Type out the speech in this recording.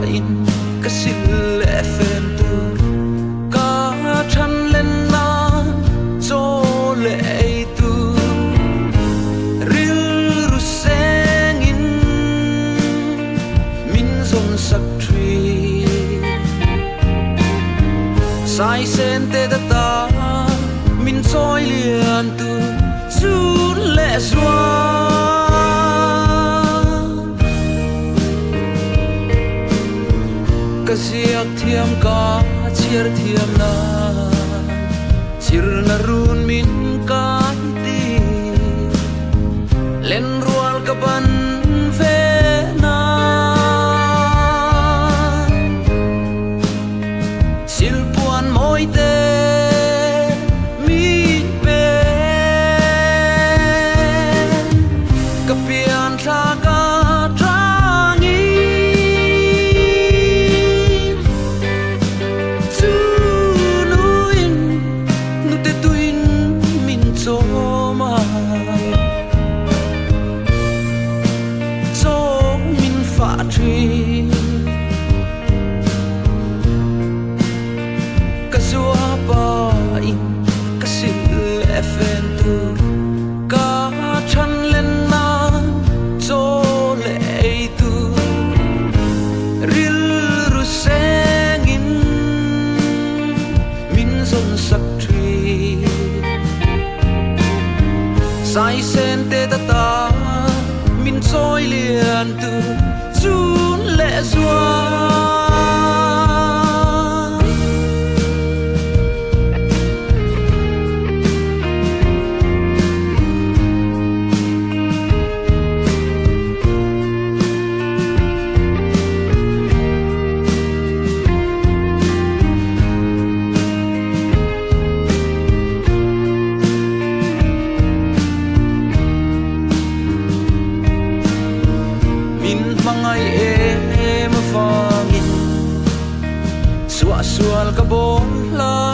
in ka sil FM tu ka than len na cho le tu ril ru seng in min zon sak tri sai sen te ta min choi lian tu chun le zua ka siak thiam ka chiar thiam na chir na run min kai ti len rual ka ban ve na sil puan moi te min pe ka pian tha ka trangi tu nuin nu te tuin min cho mai cho min fa tri ka zua pa in ka sil FM tu ka than len na cho le tu ril ru seng in min zon sak tri sai sen te ta min choi lian tu chun le zua mangai em phangin sual ka bola